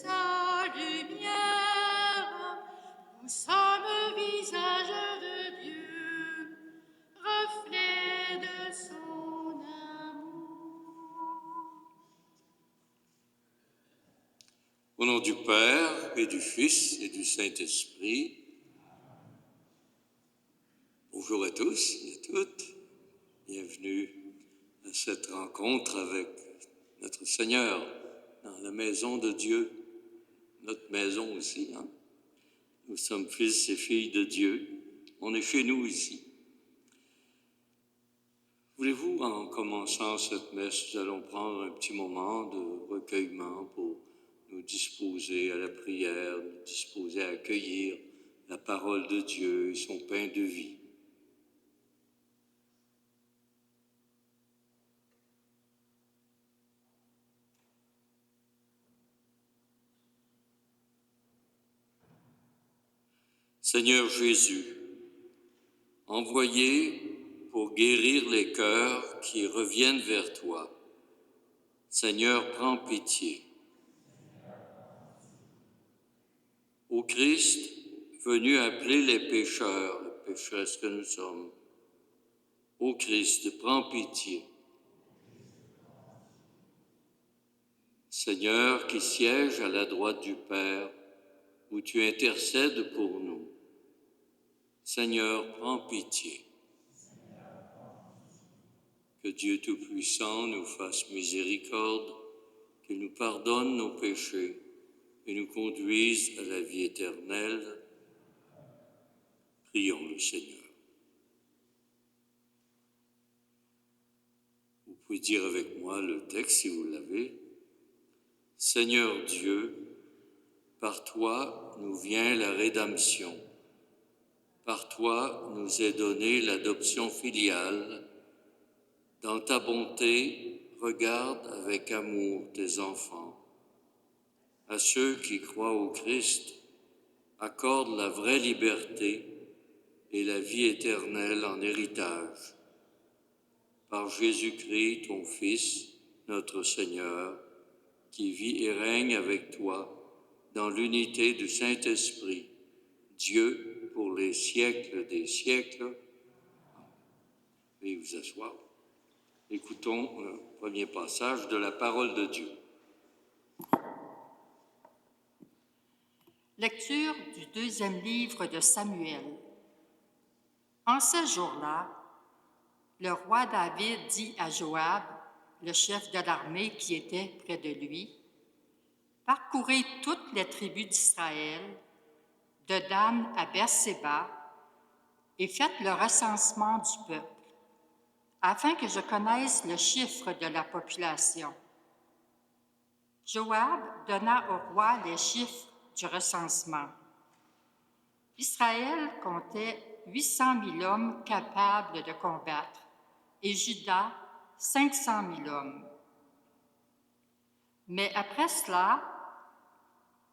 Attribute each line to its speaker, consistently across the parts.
Speaker 1: sa lumière. Nous sommes visage de Dieu, reflet de son amour.
Speaker 2: Au nom du Père et du Fils et du Saint-Esprit, bonjour à tous et à toutes, bienvenue à cette rencontre avec notre Seigneur dans la maison de Dieu, notre maison aussi. Nous sommes fils et filles de Dieu, on est chez nous ici. Voulez-vous, en commençant cette messe, nous allons prendre un petit moment de recueillement pour nous disposer à la prière, nous disposer à accueillir la parole de Dieu et son pain de vie. Seigneur Jésus, envoyé pour guérir les cœurs qui reviennent vers toi, Seigneur, prends pitié. Ô Christ, venu appeler les pécheurs, les pécheresses que nous sommes, ô Christ, prends pitié. Seigneur, qui siège à la droite du Père, où tu intercèdes pour nous, Seigneur, prends pitié. Que Dieu Tout-Puissant nous fasse miséricorde, qu'il nous pardonne nos péchés et nous conduise à la vie éternelle. Prions le Seigneur. Vous pouvez dire avec moi le texte si vous l'avez. Seigneur Dieu, par toi nous vient la rédemption. Par toi nous est donnée l'adoption filiale. Dans ta bonté, regarde avec amour tes enfants. À ceux qui croient au Christ, accorde la vraie liberté et la vie éternelle en héritage. Par Jésus-Christ, ton Fils, notre Seigneur, qui vit et règne avec toi dans l'unité du Saint-Esprit, Dieu pour les siècles des siècles. Veuillez vous asseoir. Écoutons le premier passage de la parole de Dieu.
Speaker 1: Lecture du deuxième livre de Samuel. En ce jour-là, le roi David dit à Joab, le chef de l'armée qui était près de lui, « Parcourez toutes les tribus d'Israël, de Dan à Beerséba, et faites le recensement du peuple, afin que je connaisse le chiffre de la population. » Joab donna au roi les chiffres du recensement. Israël comptait 800 000 hommes capables de combattre et Juda 500 000 hommes. Mais après cela,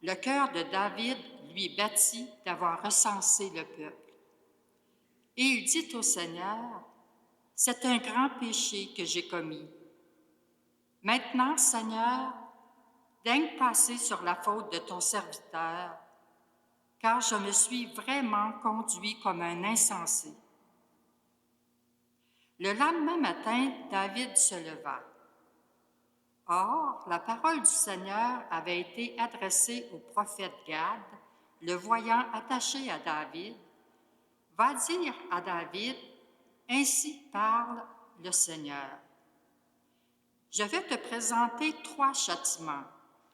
Speaker 1: le cœur de David lui battit d'avoir recensé le peuple. Et il dit au Seigneur, « C'est un grand péché que j'ai commis. Maintenant, Seigneur, daigne passer sur la faute de ton serviteur, car je me suis vraiment conduit comme un insensé. » Le lendemain matin, David se leva. Or, la parole du Seigneur avait été adressée au prophète Gad, le voyant attaché à David. « Va dire à David, ainsi parle le Seigneur. Je vais te présenter 3 châtiments.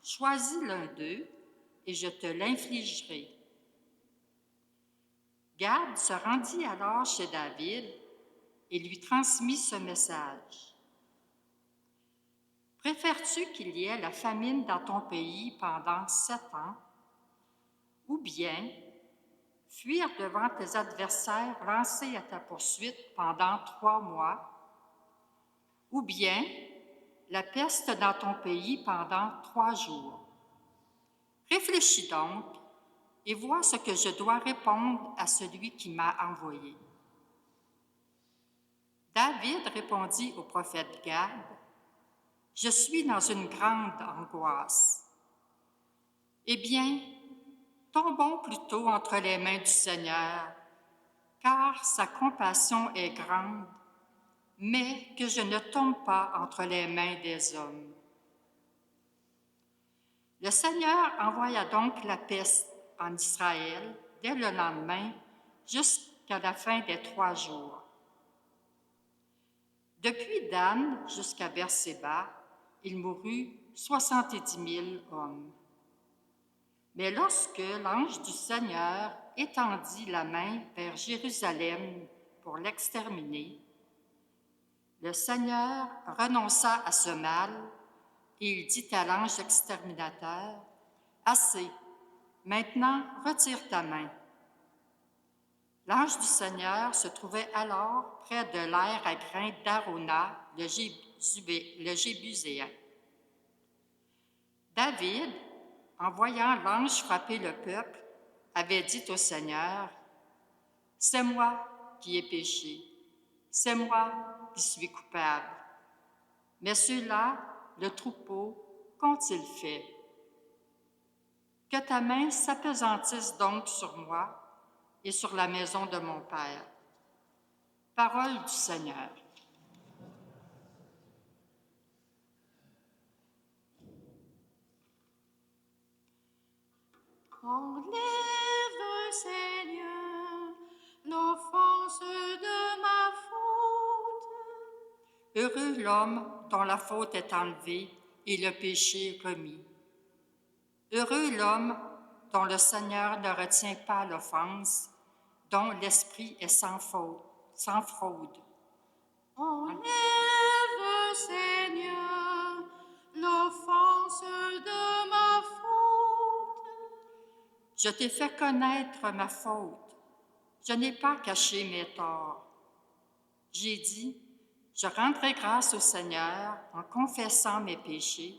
Speaker 1: Choisis l'un d'eux et je te l'infligerai. » Gad se rendit alors chez David et lui transmit ce message. « Préfères-tu qu'il y ait la famine dans ton pays pendant 7 ans, ou bien fuir devant tes adversaires lancés à ta poursuite pendant 3 mois, ou bien la peste dans ton pays pendant 3 jours? Réfléchis donc et vois ce que je dois répondre à celui qui m'a envoyé. » David répondit au prophète Gad, « Je suis dans une grande angoisse. Eh bien, tombons plutôt entre les mains du Seigneur, car sa compassion est grande, mais que je ne tombe pas entre les mains des hommes. Le Seigneur envoya donc la peste en Israël dès le lendemain jusqu'à la fin des 3 jours. Depuis Dan jusqu'à Bershéba, il mourut 70 000 hommes. Mais lorsque l'ange du Seigneur étendit la main vers Jérusalem pour l'exterminer, le Seigneur renonça à ce mal et il dit à l'ange exterminateur, « Assez, maintenant retire ta main. » L'ange du Seigneur se trouvait alors près de l'aire à grains d'Arona, le Jébuséen. David, en voyant l'ange frapper le peuple, avait dit au Seigneur, « C'est moi qui ai péché, c'est moi qui suis coupable. Mais ceux-là, le troupeau, qu'ont-ils fait? Que ta main s'appesantisse donc sur moi et sur la maison de mon Père. » Parole du Seigneur.
Speaker 3: Enlève, Seigneur, l'offense de ma faute.
Speaker 1: Heureux l'homme dont la faute est enlevée et le péché remis. Heureux l'homme dont le Seigneur ne retient pas l'offense, dont l'esprit est sans faute, sans fraude.
Speaker 3: Enlève, Seigneur, l'offense de ma faute.
Speaker 1: Je t'ai fait connaître ma faute. Je n'ai pas caché mes torts. J'ai dit, je rendrai grâce au Seigneur en confessant mes péchés.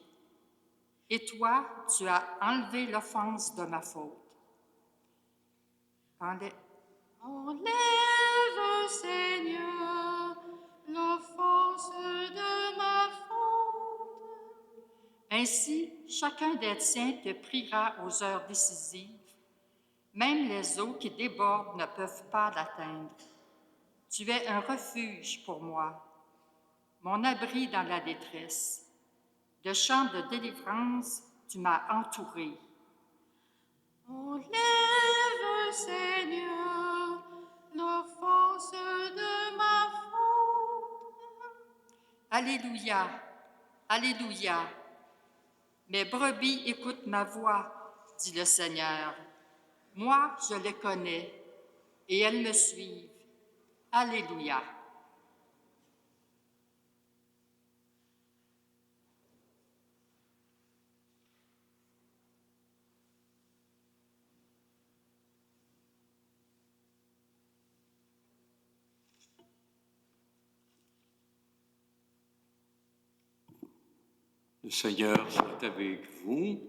Speaker 1: Et toi, tu as enlevé l'offense de ma faute.
Speaker 3: Enlève, Seigneur, l'offense de ma faute.
Speaker 1: Ainsi, chacun des tiens te priera aux heures décisives. Même les eaux qui débordent ne peuvent pas l'atteindre. Tu es un refuge pour moi, mon abri dans la détresse. De chants de délivrance, tu m'as entouré.
Speaker 3: Enlève, Seigneur, l'offense de ma faute.
Speaker 1: Alléluia, alléluia. Mes brebis écoutent ma voix, dit le Seigneur. Moi, je les connais, et elles me suivent. Alléluia.
Speaker 2: Le Seigneur soit avec vous.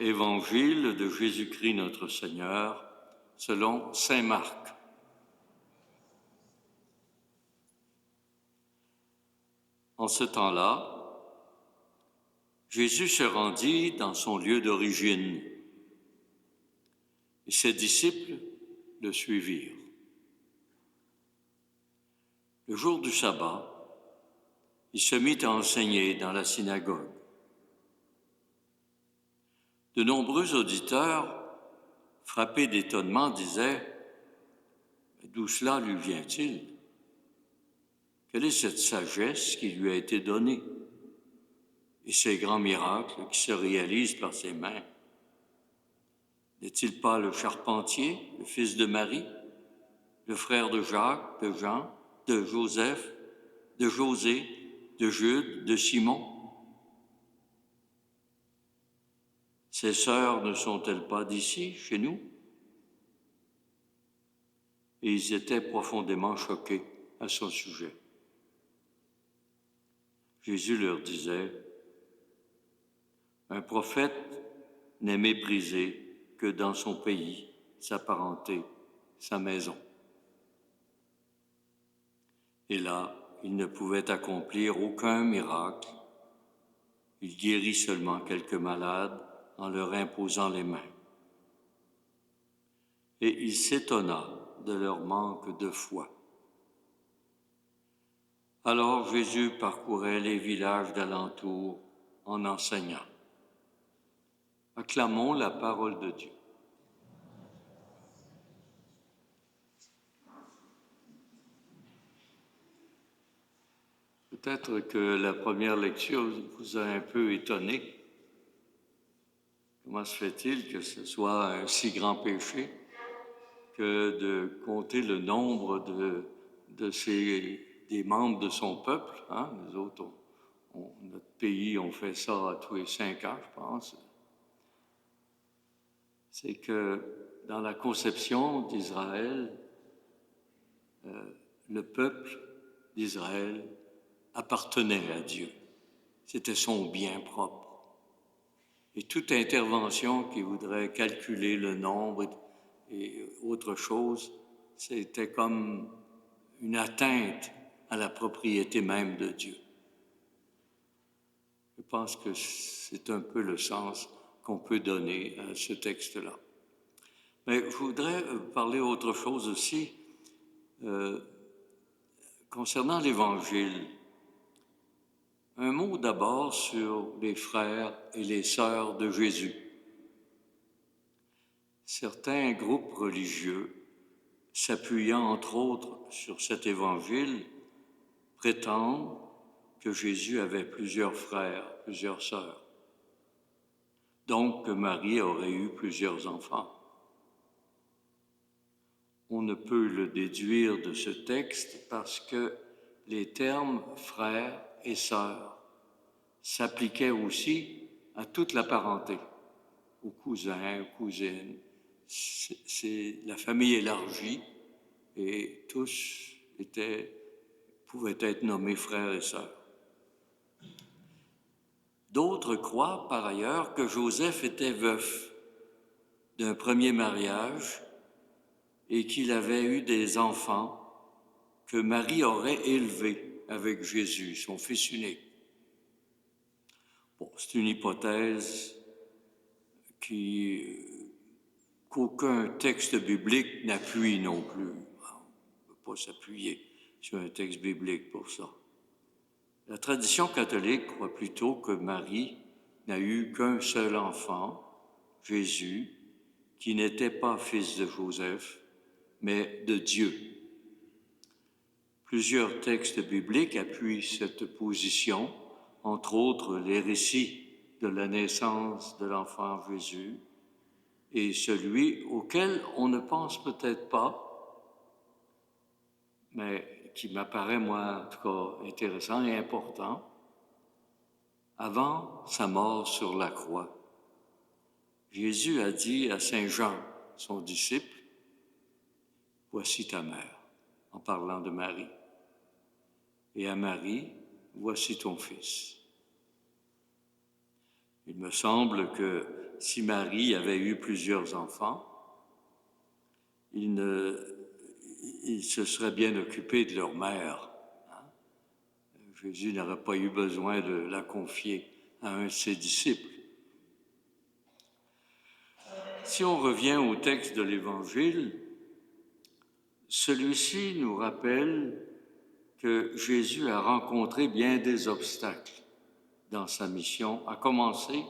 Speaker 2: Évangile de Jésus-Christ notre Seigneur, selon saint Marc. En ce temps-là, Jésus se rendit dans son lieu d'origine et ses disciples le suivirent. Le jour du sabbat, il se mit à enseigner dans la synagogue. De nombreux auditeurs, frappés d'étonnement, disaient « D'où cela lui vient-il? Quelle est cette sagesse qui lui a été donnée? Et ces grands miracles qui se réalisent par ses mains? N'est-il pas le charpentier, le fils de Marie, le frère de Jacques, de Jean, de Joseph, de José, de Jude, de Simon? Ses sœurs ne sont-elles pas d'ici, chez nous? » Et ils étaient profondément choqués à son sujet. Jésus leur disait, « Un prophète n'est méprisé que dans son pays, sa parenté, sa maison. » Et là, il ne pouvait accomplir aucun miracle Il guérit seulement quelques malades en leur imposant les mains. Et il s'étonna de leur manque de foi. Alors Jésus parcourait les villages d'alentour en enseignant. Acclamons la parole de Dieu. Peut-être que la première lecture vous a un peu étonné. Comment se fait-il que ce soit un si grand péché que de compter le nombre des membres de son peuple, hein? Nous autres, notre pays, on fait ça tous les 5 ans, je pense. C'est que dans la conception d'Israël, le peuple d'Israël appartenait à Dieu. C'était son bien propre. Et toute intervention qui voudrait calculer le nombre et autre chose, c'était comme une atteinte à la propriété même de Dieu. Je pense que c'est un peu le sens qu'on peut donner à ce texte-là. Mais je voudrais parler autre chose aussi concernant l'Évangile. Un mot d'abord sur les frères et les sœurs de Jésus. Certains groupes religieux, s'appuyant entre autres sur cet évangile, prétendent que Jésus avait plusieurs frères, plusieurs sœurs. Donc que Marie aurait eu plusieurs enfants. On ne peut le déduire de ce texte parce que les termes frères et sœurs s'appliquaient aussi à toute la parenté, aux cousins, aux cousines. C'est la famille élargie et tous pouvaient être nommés frères et sœurs. D'autres croient par ailleurs que Joseph était veuf d'un premier mariage et qu'il avait eu des enfants que Marie aurait élevés avec Jésus, son fils unique. Bon, c'est une hypothèse qu'aucun texte biblique n'appuie non plus. On ne peut pas s'appuyer sur un texte biblique pour ça. La tradition catholique croit plutôt que Marie n'a eu qu'un seul enfant, Jésus, qui n'était pas fils de Joseph, mais de Dieu. Plusieurs textes bibliques appuient cette position, entre autres les récits de la naissance de l'enfant Jésus et celui auquel on ne pense peut-être pas, mais qui m'apparaît, moi, en tout cas, intéressant et important. Avant sa mort sur la croix, Jésus a dit à Saint Jean, son disciple, « Voici ta mère », en parlant de Marie. Et à Marie, « Voici ton fils ». Il me semble que si Marie avait eu plusieurs enfants, il se serait bien occupé de leur mère. Jésus n'aurait pas eu besoin de la confier à un de ses disciples. Si on revient au texte de l'Évangile, celui-ci nous rappelle que Jésus a rencontré bien des obstacles dans sa mission, à commencer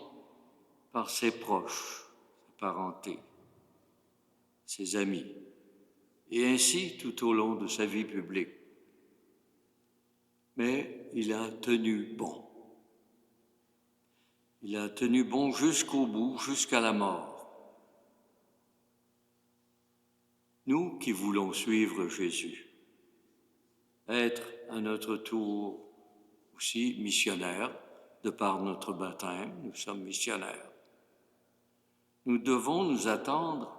Speaker 2: par ses proches, sa parenté, ses amis, et ainsi tout au long de sa vie publique. Mais il a tenu bon. Il a tenu bon jusqu'au bout, jusqu'à la mort. Nous qui voulons suivre Jésus, être à notre tour aussi missionnaires, de par notre baptême, nous sommes missionnaires. Nous devons nous attendre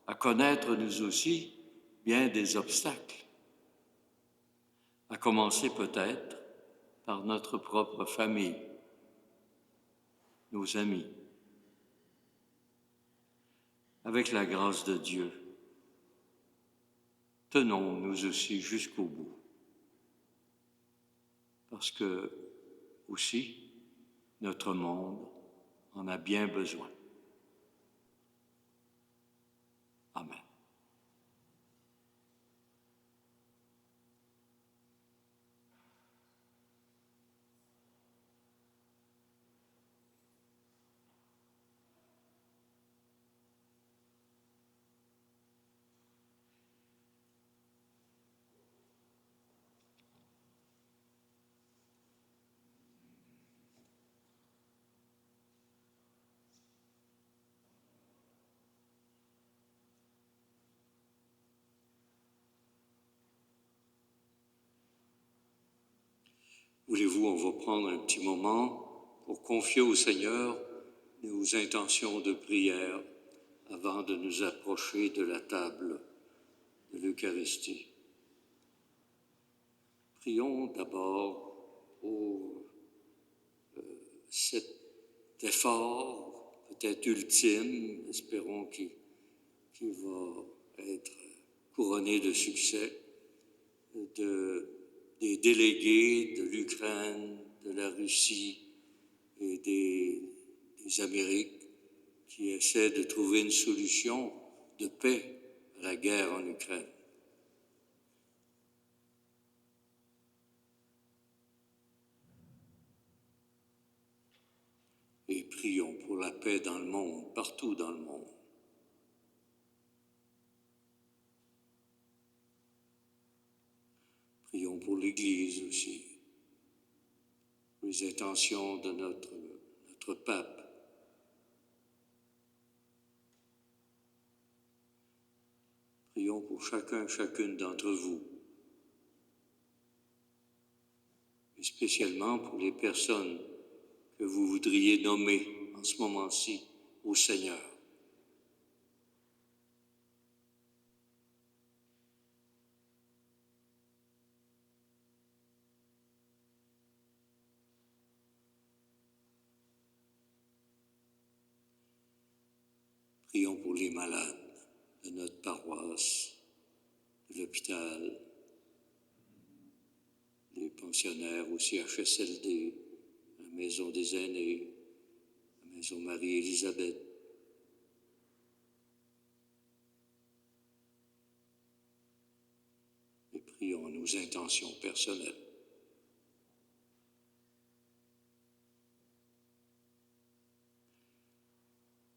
Speaker 2: à connaître nous aussi bien des obstacles, à commencer peut-être par notre propre famille, nos amis. Avec la grâce de Dieu, tenons nous aussi jusqu'au bout. Parce que, aussi, Notre monde en a bien besoin. Amen. Voulez-vous, on va prendre un petit moment pour confier au Seigneur nos intentions de prière avant de nous approcher de la table de l'Eucharistie. Prions d'abord pour cet effort, peut-être ultime, espérons qu'il va être couronné de succès, des délégués de l'Ukraine, de la Russie et des Amériques qui essaient de trouver une solution de paix à la guerre en Ukraine. Et prions pour la paix dans le monde, partout dans le monde. Prions pour l'Église aussi, pour les intentions de notre pape. Prions pour chacune d'entre vous, et spécialement pour les personnes que vous voudriez nommer en ce moment-ci au Seigneur. Prions pour les malades de notre paroisse, de l'hôpital, les pensionnaires au CHSLD, la Maison des aînés, la Maison Marie-Élisabeth. Et prions nos intentions personnelles.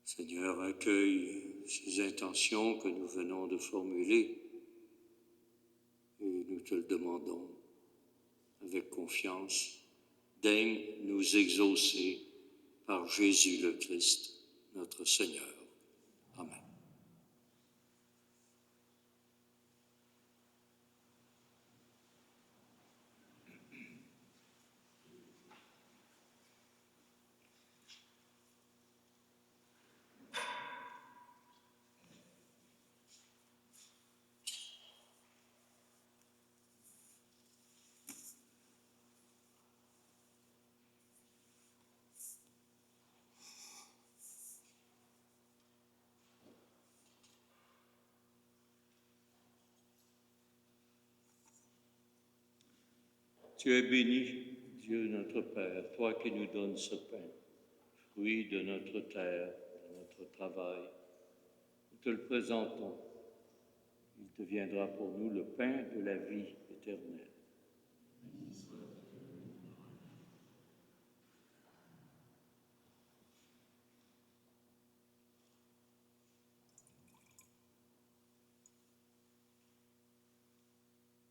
Speaker 2: Seigneur, accueille ces intentions que nous venons de formuler et nous te le demandons avec confiance. Daigne nous exaucer par Jésus le Christ, notre Seigneur. Amen. Tu es béni, Dieu notre Père, toi qui nous donnes ce pain, fruit de notre terre, de notre travail. Nous te le présentons. Il deviendra pour nous le pain de la vie éternelle.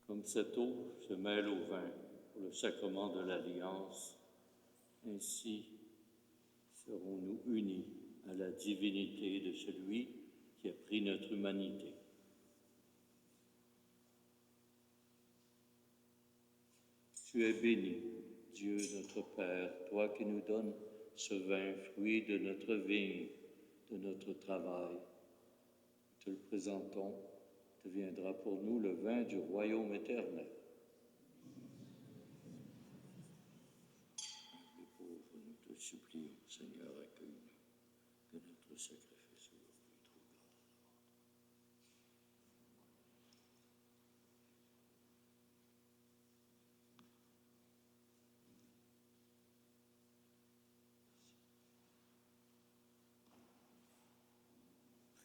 Speaker 2: Comme cette eau se mêle au vin pour le sacrement de l'Alliance, ainsi serons-nous unis à la divinité de celui qui a pris notre humanité. Tu es béni, Dieu notre Père, toi qui nous donnes ce vin, fruit de notre vigne, de notre travail. Nous te le présentons, deviendra pour nous le vin du royaume éternel. Les pauvres, nous te supplions, Seigneur, accueille-nous, que notre sacrifice soit plus trop grave.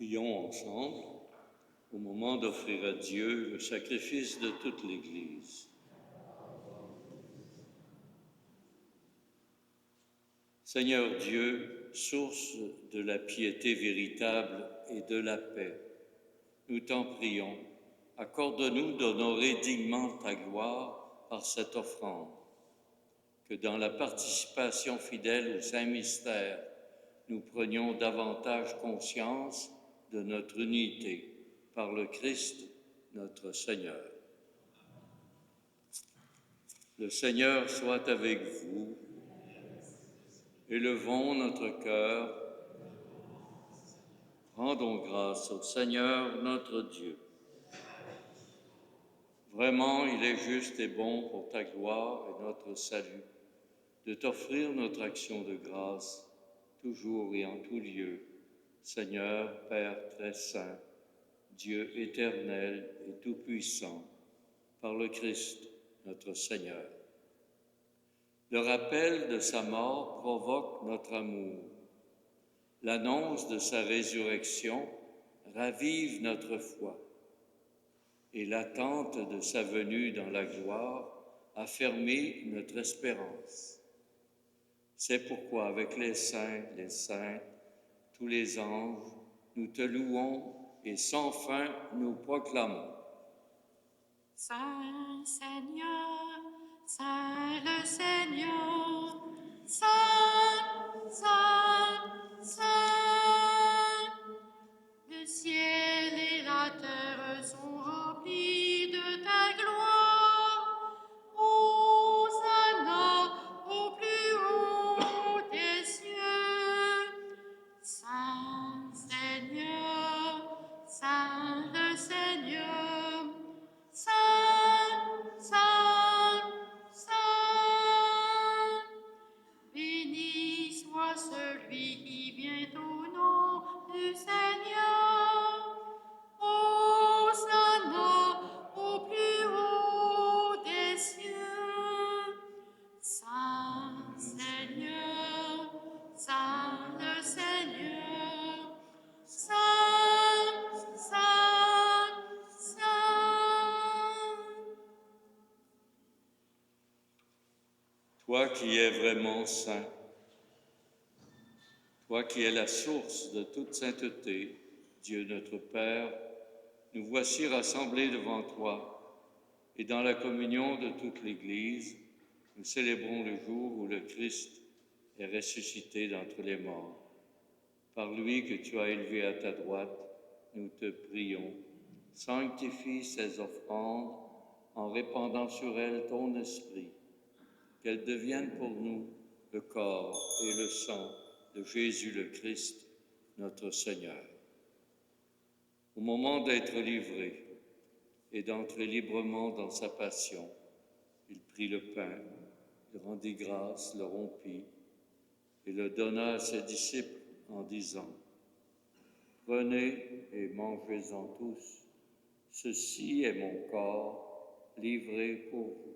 Speaker 2: Prions ensemble au moment d'offrir à Dieu le sacrifice de toute l'Église. Seigneur Dieu, source de la piété véritable et de la paix, nous t'en prions, accorde-nous d'honorer dignement ta gloire par cette offrande, que dans la participation fidèle au Saint-Mystère, nous prenions davantage conscience de notre unité par le Christ, notre Seigneur. Le Seigneur soit avec vous. Élevons notre cœur. Rendons grâce au Seigneur notre Dieu. Vraiment, il est juste et bon pour ta gloire et notre salut de t'offrir notre action de grâce, toujours et en tout lieu. Seigneur, Père très saint, Dieu éternel et tout-puissant, par le Christ, notre Seigneur. Le rappel de sa mort provoque notre amour. L'annonce de sa résurrection ravive notre foi. Et l'attente de sa venue dans la gloire affermit notre espérance. C'est pourquoi, avec les saints, les saintes, tous les anges, nous te louons et sans fin nous proclamons.
Speaker 3: Saint Seigneur, Saint le Seigneur, Saint, Saint, Saint. Le ciel et la terre sont remplis de ta gloire. Hosanna au plus haut des cieux. Saint Seigneur, Saint le Seigneur, Saint, Saint, Saint. Béni soit celui qui vient au nom du Seigneur. Hosanna au plus haut des cieux. Saint Seigneur, Saint le Seigneur, Saint, Saint, Saint.
Speaker 2: Toi qui es vraiment saint, toi qui es la source de toute sainteté, Dieu notre Père, nous voici rassemblés devant toi et dans la communion de toute l'Église, nous célébrons le jour où le Christ est ressuscité d'entre les morts. Par lui que tu as élevé à ta droite, nous te prions. Sanctifie ces offrandes en répandant sur elles ton esprit, qu'elles deviennent pour nous le corps et le sang de Jésus le Christ, notre Seigneur. Au moment d'être livré et d'entrer librement dans sa passion, il prit le pain, il rendit grâce, le rompit et le donna à ses disciples en disant : « Prenez et mangez-en tous, ceci est mon corps livré pour vous. »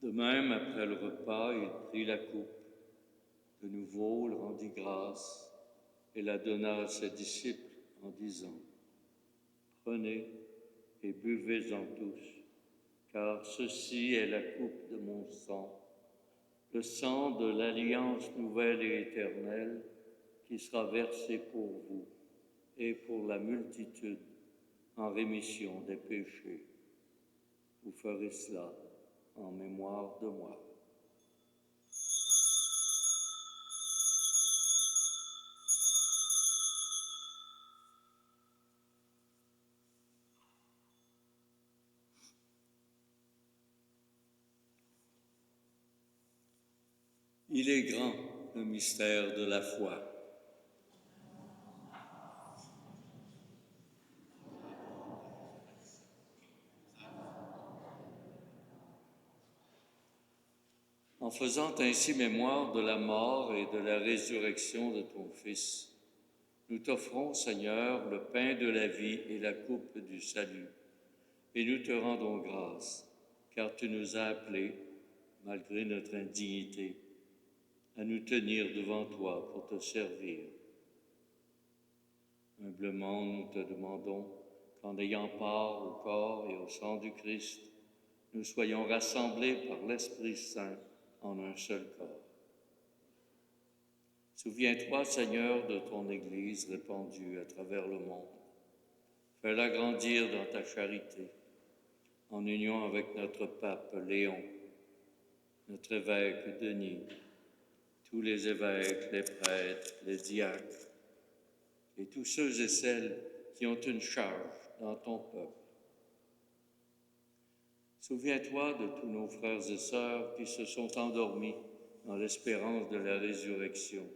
Speaker 2: De même, après le repas, il prit la coupe. De nouveau, il rendit grâce et la donna à ses disciples en disant : « Prenez et buvez-en tous, car ceci est la coupe de mon sang, le sang de l'alliance nouvelle et éternelle qui sera versé pour vous et pour la multitude en rémission des péchés. Vous ferez cela en mémoire de moi. » Il est grand, le mystère de la foi. En faisant ainsi mémoire de la mort et de la résurrection de ton Fils, Nous t'offrons, Seigneur, le pain de la vie et la coupe du salut, et nous te rendons grâce, car tu nous as appelés, malgré notre indignité, à nous tenir devant toi pour te servir. Humblement, nous te demandons qu'en ayant part au corps et au sang du Christ, nous soyons rassemblés par l'Esprit Saint en un seul corps. Souviens-toi, Seigneur, de ton Église répandue à travers le monde. Fais-la grandir dans ta charité, en union avec notre pape Léon, notre évêque Denis, tous les évêques, les prêtres, les diacres, et tous ceux et celles qui ont une charge dans ton peuple. Souviens-toi de tous nos frères et sœurs qui se sont endormis dans l'espérance de la résurrection.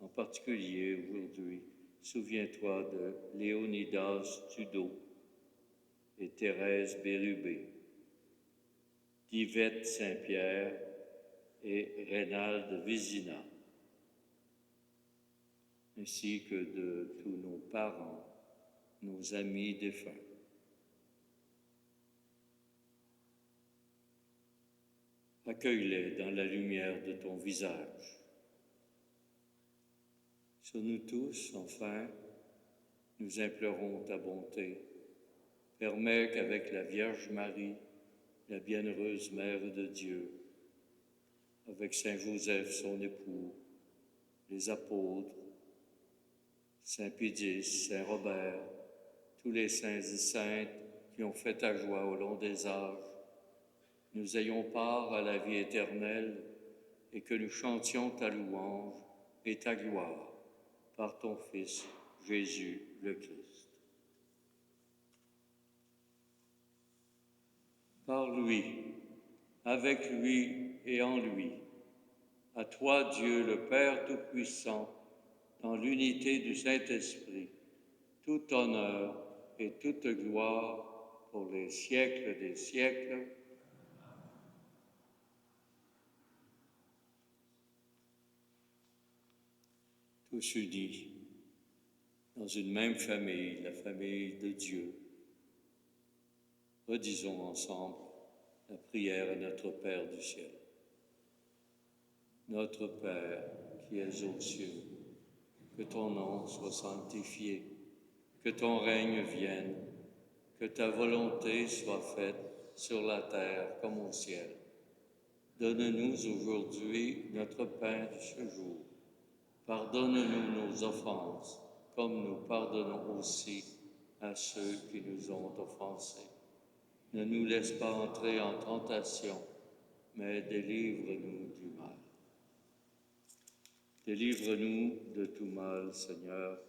Speaker 2: En particulier aujourd'hui, souviens-toi de Léonidas Tudo et Thérèse Bérubé, d'Yvette Saint-Pierre et Reynald Vézina, ainsi que de tous nos parents, nos amis défunts. Accueille-les dans la lumière de ton visage. Sur nous tous, enfin, nous implorons ta bonté. Permets qu'avec la Vierge Marie, la bienheureuse Mère de Dieu, avec Saint Joseph, son époux, les apôtres, Saint Pédis, Saint Robert, tous les saints et saintes qui ont fait ta joie au long des âges, nous ayons part à la vie éternelle et que nous chantions ta louange et ta gloire par ton Fils, Jésus le Christ. Par lui, avec lui et en lui, à toi Dieu le Père Tout-Puissant, dans l'unité du Saint-Esprit, tout honneur et toute gloire pour les siècles des siècles. Tous unis dans une même famille, la famille de Dieu. Redisons ensemble la prière à notre Père du ciel. Notre Père qui es aux cieux, que ton nom soit sanctifié, que ton règne vienne, que ta volonté soit faite sur la terre comme au ciel. Donne-nous aujourd'hui notre pain de ce jour. Pardonne-nous nos offenses, comme nous pardonnons aussi à ceux qui nous ont offensés. Ne nous laisse pas entrer en tentation, mais délivre-nous du mal. Délivre-nous de tout mal, Seigneur.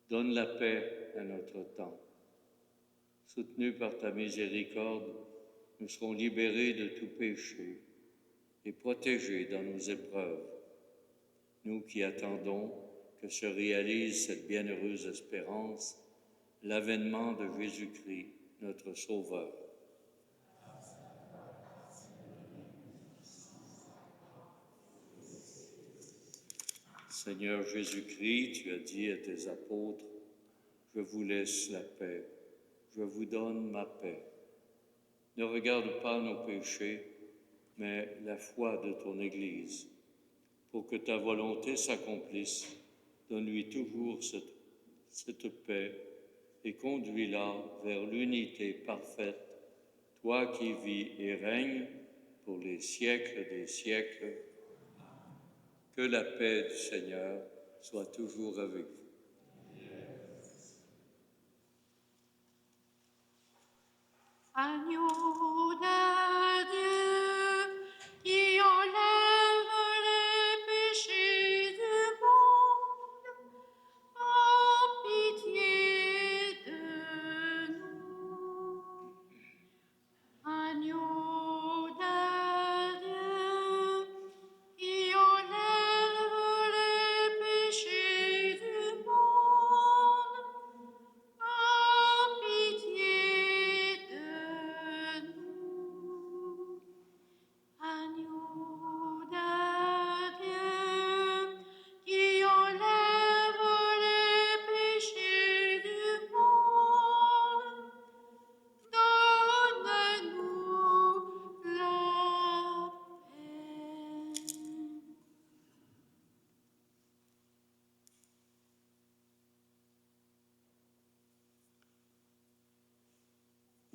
Speaker 2: Donne la paix à notre temps. Soutenus par ta miséricorde, nous serons libérés de tout péché et protégés dans nos épreuves. Nous qui attendons que se réalise cette bienheureuse espérance, l'avènement de Jésus-Christ, notre Sauveur. Seigneur Jésus-Christ, tu as dit à tes apôtres, « Je vous laisse la paix, je vous donne ma paix. Ne regarde pas nos péchés, mais la foi de ton Église. Pour que ta volonté s'accomplisse, donne-lui toujours cette paix et conduis-la vers l'unité parfaite, toi qui vis et règnes pour les siècles des siècles. Que la paix du Seigneur soit toujours avec vous.
Speaker 3: Agneau de Dieu, qui enlève les péchés du monde, aie pitié de nous. Agneau de Dieu, qui enlève les péchés du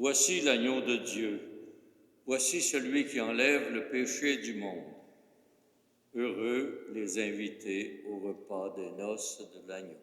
Speaker 2: Voici l'agneau de Dieu. Voici celui qui enlève le péché du monde. Heureux les invités au repas des noces de l'agneau.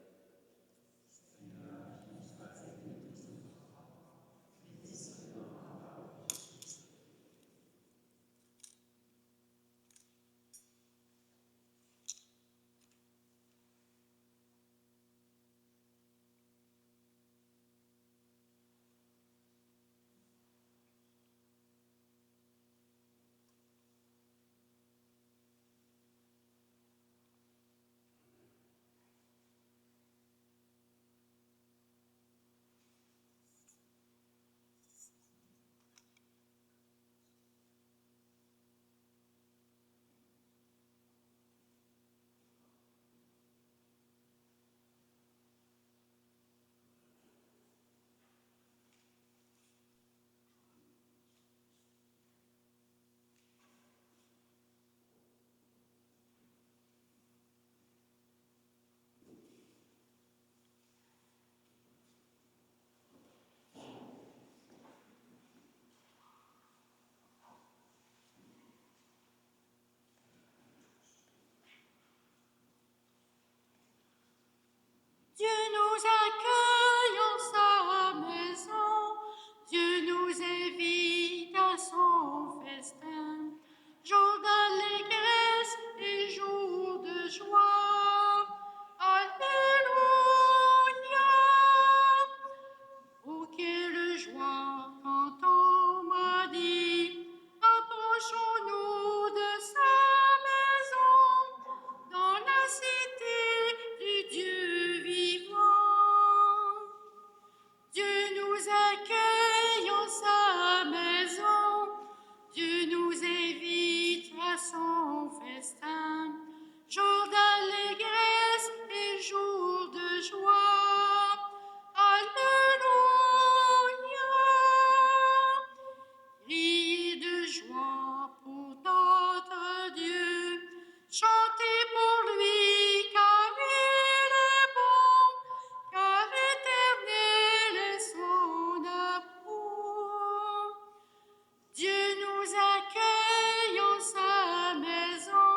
Speaker 3: Dieu nous accueille en sa maison, Dieu nous invite à son festin, jour d'allégresse et jour de joie. Alléluia! Oh, quelle joie quand on m'a dit, approchons-nous de sa maison, dans la cité du Dieu vivant. Dieu nous accueille en sa maison, Dieu nous invite à son festin, jour d'allégresse et jour de joie. Alléluia! Criez de joie pour notre Dieu, chantez pour lui car il est bon, car éternel est son amour. Dieu nous accueille en sa maison,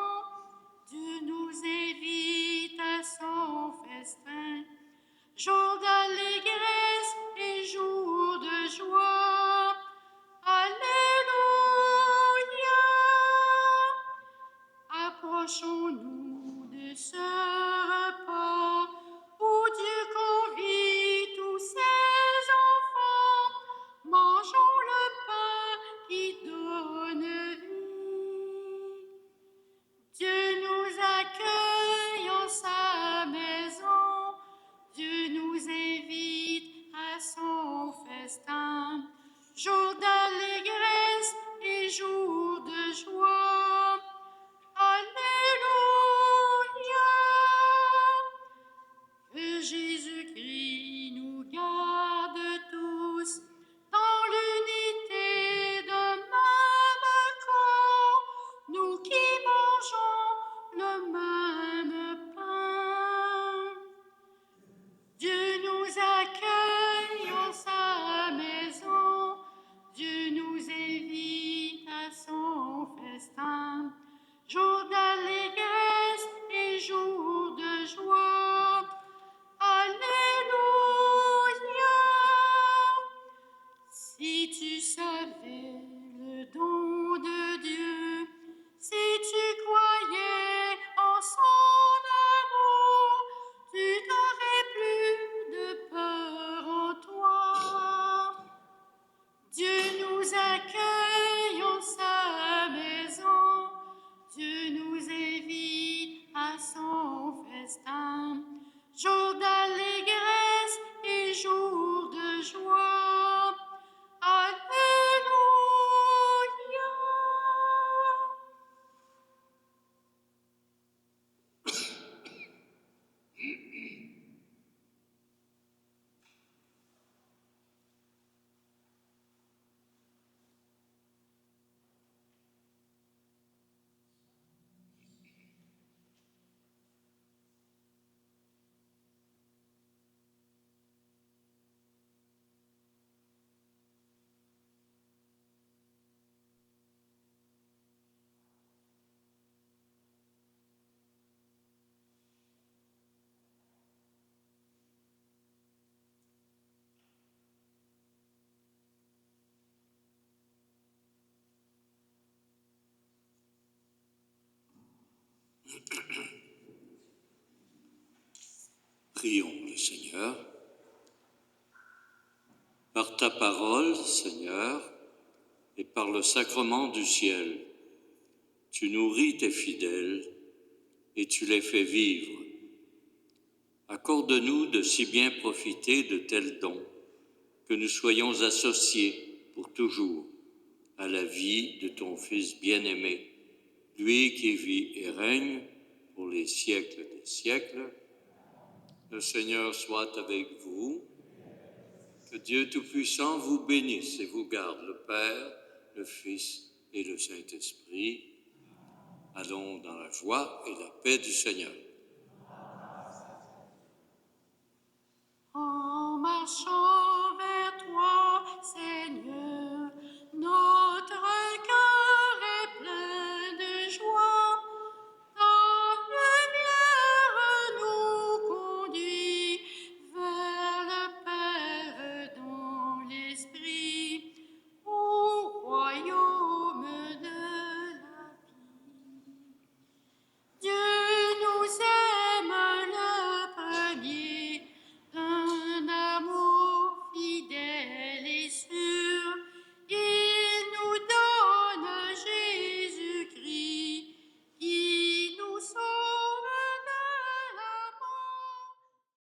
Speaker 3: Dieu nous invite à son festin, jour d'allégresse et jour de joie. Alléluia! Approchons-nous de ce repas où Dieu convie tous ses enfants. Mangeons le pain qui donne vie. Dieu nous accueille en sa maison, Dieu nous invite à son festin, jour d'allégresse et jour de joie. Alléluia!
Speaker 2: Prions le Seigneur. Par ta parole, Seigneur, et par le sacrement du ciel, tu nourris tes fidèles et tu les fais vivre. Accorde-nous de si bien profiter de tels dons, que nous soyons associés pour toujours à la vie de ton Fils bien-aimé, lui qui vit et règne pour les siècles des siècles. Le Seigneur soit avec vous. Que Dieu Tout-Puissant vous bénisse et vous garde, le Père, le Fils et le Saint-Esprit. Allons dans la joie et la paix du Seigneur.
Speaker 3: En marchant